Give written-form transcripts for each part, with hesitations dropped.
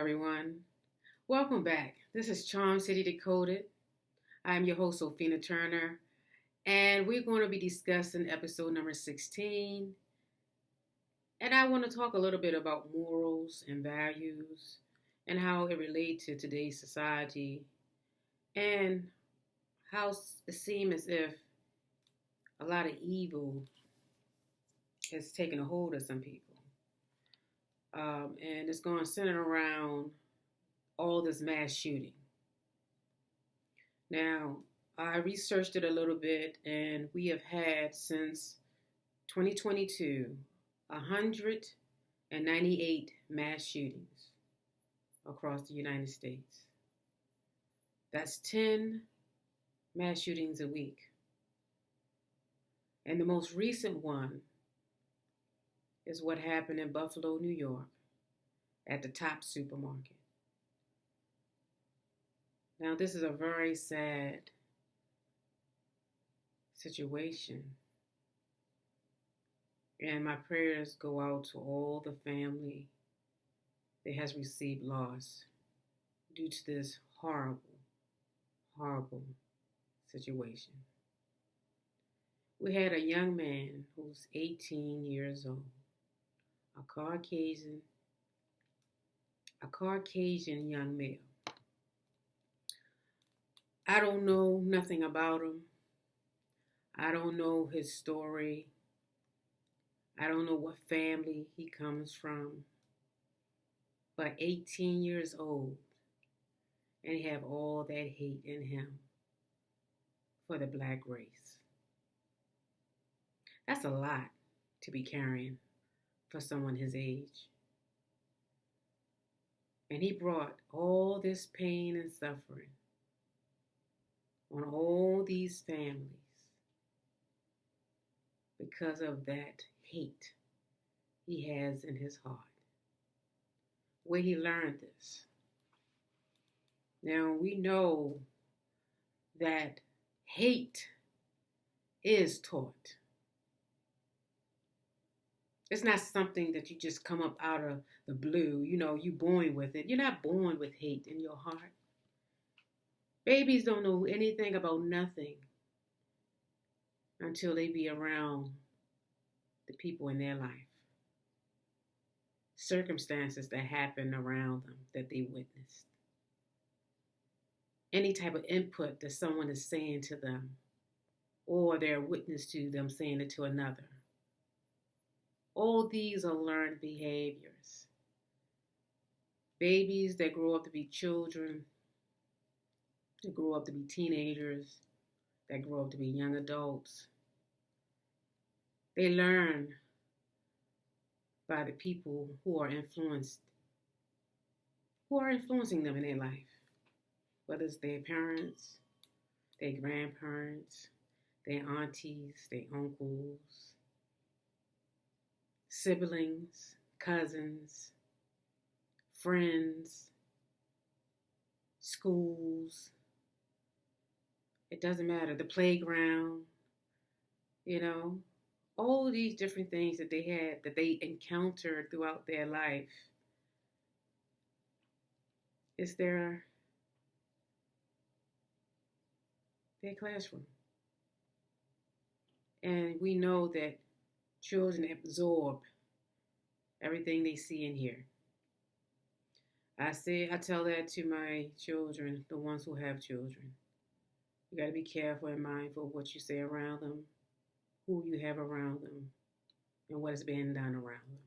everyone. Welcome back. This is Charm City Decoded. I'm your host, Sophina Turner, and we're going to be discussing episode number 16. And I want to talk a little bit about morals and values and how it relates to today's society and how it seems as if a lot of evil has taken a hold of some people. And it's going to center around all this mass shooting. Now, I researched it a little bit, and we have had since 2022 198 mass shootings across the United States. That's 10 mass shootings a week. And the most recent one is what happened in Buffalo, New York, at the Top supermarket. Now, this is a very sad situation. And my prayers go out to all the family that has received loss due to this horrible, horrible situation. We had a young man who was 18 years old, a Caucasian young male. I don't know nothing about him. I don't know his story. I don't know what family he comes from. But 18 years old, and he have all that hate in him for the black race. That's a lot to be carrying for someone his age. And he brought all this pain and suffering on all these families because of that hate he has in his heart. Where he learned this. Now we know that hate is taught. It's not something that you just come up out of the blue. You're born with it. You're not born with hate in your heart. Babies don't know anything about nothing until they be around the people in their life. Circumstances that happen around them that they witnessed. Any type of input that someone is saying to them, or they're witness to them saying it to another. All these are learned behaviors. Babies that grow up to be children, that grow up to be teenagers, that grow up to be young adults. They learn by the people who are influencing them in their life. Whether it's their parents, their grandparents, their aunties, their uncles, siblings, cousins, friends, schools. It doesn't matter. The playground, all these different things that they encountered throughout their life. It's their classroom. And we know that children absorb everything they see and hear. I tell that to my children, the ones who have children. You got to be careful and mindful of what you say around them, who you have around them, and what is being done around them.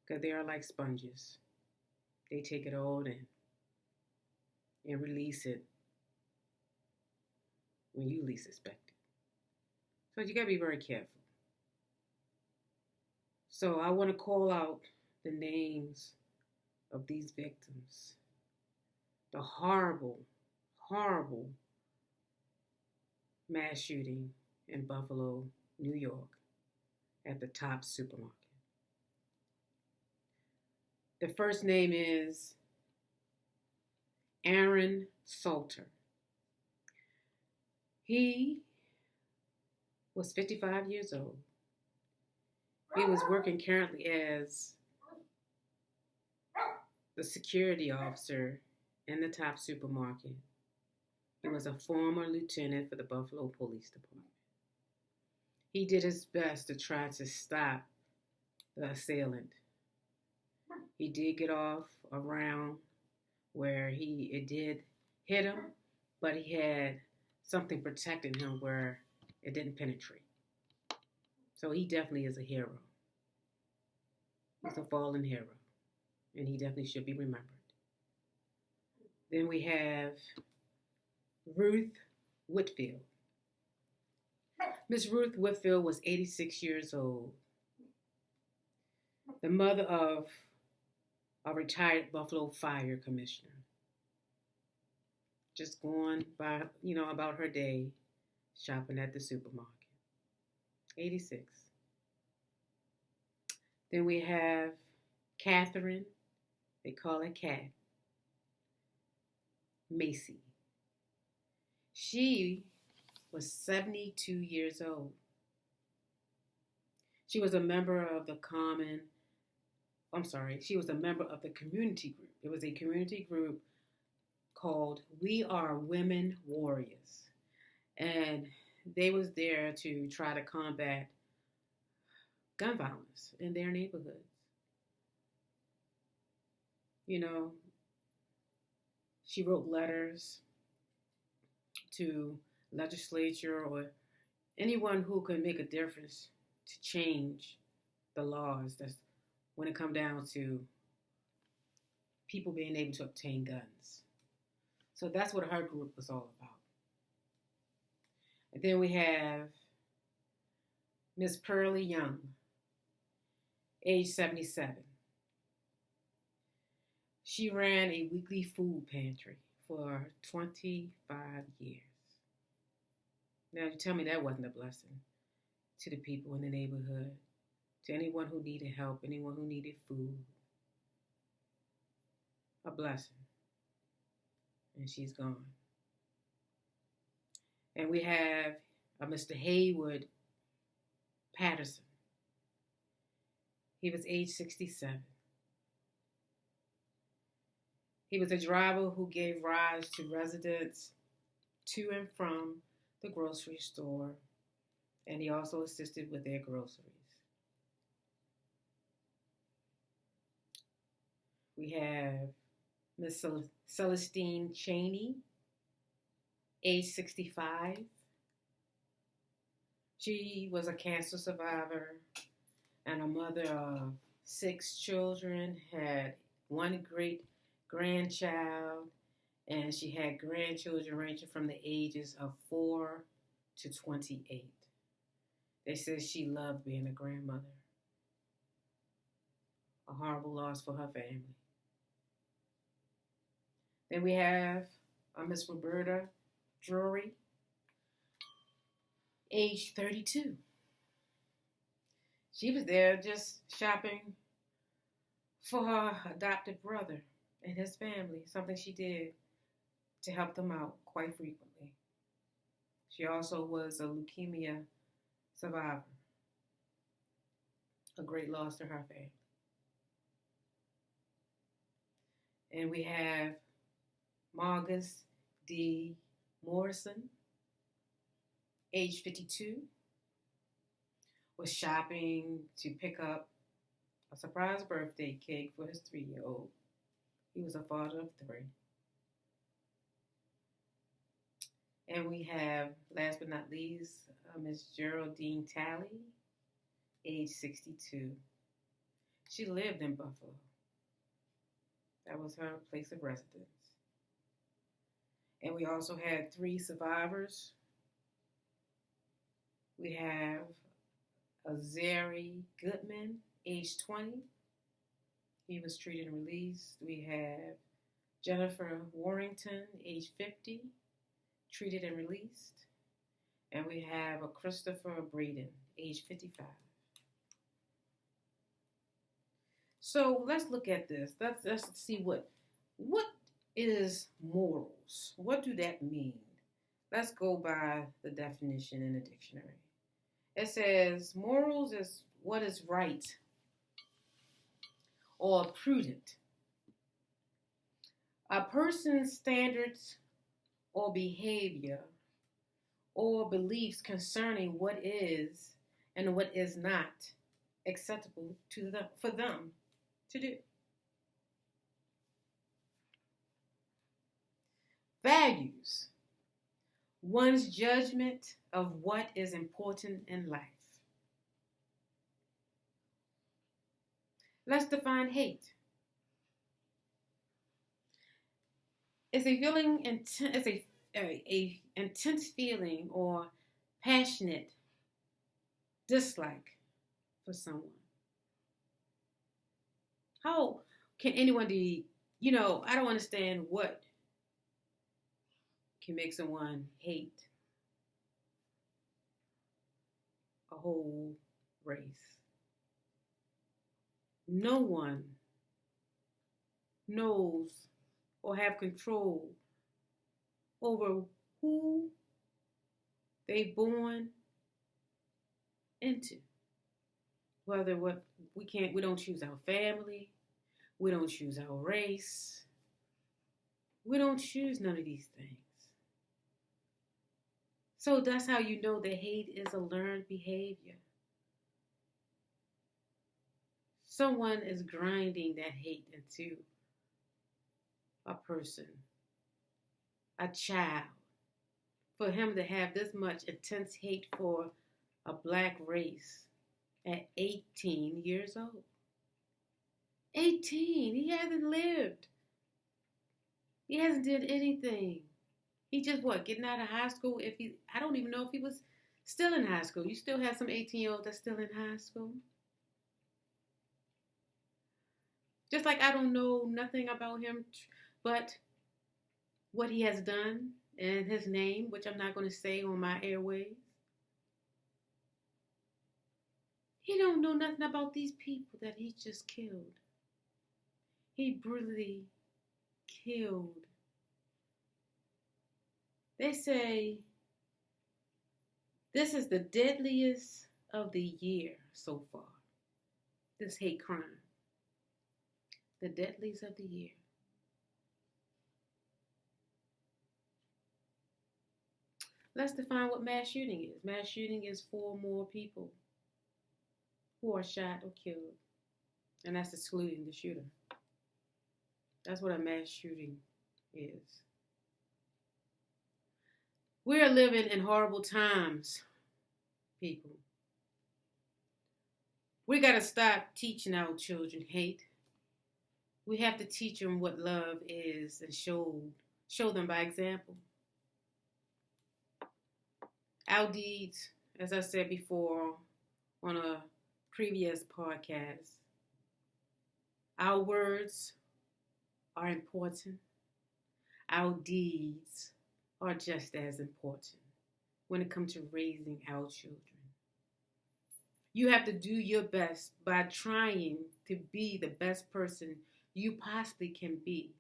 Because they are like sponges. They take it all in and release it when you least expect it. So you got to be very careful. So I want to call out the names of these victims. The horrible, horrible mass shooting in Buffalo, New York, at the Top supermarket. The first name is Aaron Salter. He was 55 years old. He was working currently as the security officer in the top supermarket. He was a former lieutenant for the Buffalo Police Department. He did his best to try to stop the assailant. He did get off around where it did hit him, but he had something protecting him where it didn't penetrate. So he definitely is a hero. He's a fallen hero, and he definitely should be remembered. Then we have Ruth Whitfield. Miss Ruth Whitfield was 86 years old, the mother of a retired Buffalo Fire Commissioner. Just going by, about her day shopping at the supermarket. 86. Then we have Catherine, they call her Cat, Macy. She was 72 years old. She was a member of the community group. It was a community group called We Are Women Warriors. And they was there to try to combat gun violence in their neighborhoods. She wrote letters to legislature or anyone who could make a difference to change the laws. That's when it come down to people being able to obtain guns. So that's what her group was all about. And then we have Miss Pearlie Young, age 77. She ran a weekly food pantry for 25 years. Now, you tell me that wasn't a blessing to the people in the neighborhood, to anyone who needed help, anyone who needed food. A blessing. And she's gone. And we have Mr. Haywood Patterson. He was age 67. He was a driver who gave rides to residents to and from the grocery store, and he also assisted with their groceries. We have Miss Celestine Cheney, age 65. She was a cancer survivor and a mother of 6 children, had one great grandchild, and she had grandchildren ranging from the ages of 4 to 28. They said she loved being a grandmother. A horrible loss for her family. Then we have Miss Roberta Drury, age 32. She was there just shopping for her adopted brother and his family, something she did to help them out quite frequently. She also was a leukemia survivor. A great loss to her family. And we have Margus D. Morrison, age 52, was shopping to pick up a surprise birthday cake for his 3-year-old. He was a father of 3. And we have, last but not least, Miss Geraldine Talley, age 62. She lived in Buffalo. That was her place of residence. And we also had 3 survivors. We have Azari Goodman, age 20. He was treated and released. We have Jennifer Warrington, age 50, treated and released. And we have a Christopher Braden, age 55. So let's look at this. Let's see what is morals. What do that mean? Let's go by the definition in the dictionary. It says morals is what is right or prudent A person's standards or behavior or beliefs concerning what is and what is not acceptable to them for them to do. Values, one's judgment of what is important in life. Let's define hate. It's a feeling, it's a intense feeling or passionate dislike for someone. How can anyone be, I don't understand what can make someone hate a whole race. No one knows or have control over who they born into. Whether what we don't choose our family, we don't choose our race, we don't choose none of these things. So that's how you know that hate is a learned behavior. Someone is grinding that hate into a person, a child. For him to have this much intense hate for a black race at 18 years old. 18, he hasn't lived. He hasn't did anything. He just getting out of high school. I don't even know if he was still in high school. You still have some 18-year-olds that's still in high school. Just like I don't know nothing about him, but what he has done and his name, which I'm not going to say on my airwaves. He don't know nothing about these people that he just killed. He brutally killed. They say this is the deadliest of the year so far. This hate crime. The deadliest of the year. Let's define what mass shooting is. Mass shooting is 4 more people who are shot or killed. And that's excluding the shooter. That's what a mass shooting is. We are living in horrible times, people. We got to stop teaching our children hate. We have to teach them what love is and show them by example. Our deeds, as I said before on a previous podcast, our words are important. Our deeds are just as important when it comes to raising our children. You have to do your best by trying to be the best person you possibly can be.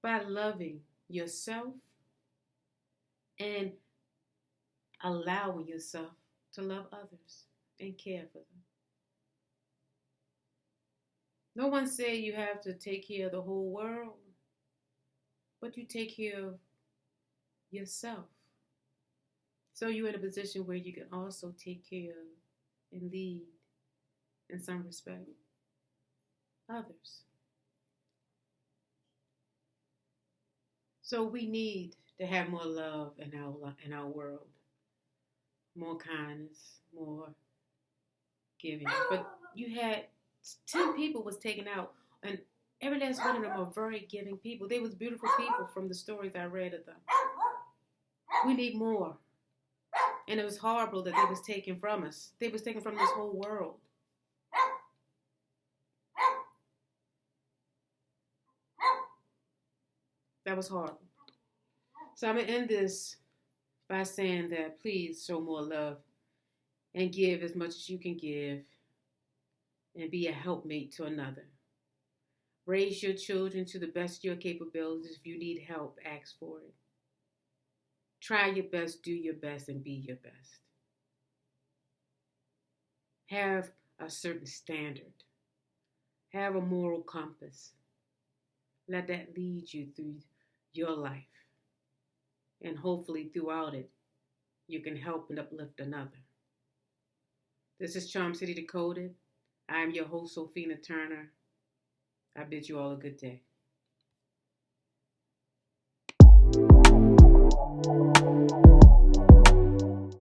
By loving yourself and allowing yourself to love others and care for them. No one said you have to take care of the whole world, but you take care of yourself. So you're in a position where you can also take care of and lead, in some respect, others. So we need to have more love in our world, more kindness, more giving. But you had 10 people was taken out, and every last one of them are very giving people. They was beautiful people from the stories I read of them. We need more. And it was horrible that they was taken from us. They was taken from this whole world. That was horrible. So I'm going to end this by saying that please show more love and give as much as you can give and be a helpmate to another. Raise your children to the best of your capabilities. If you need help, ask for it. Try your best, do your best, and be your best. Have a certain standard. Have a moral compass. Let that lead you through your life. And hopefully, throughout it, you can help and uplift another. This is Charm City Decoded. I am your host, Sophina Turner. I bid you all a good day.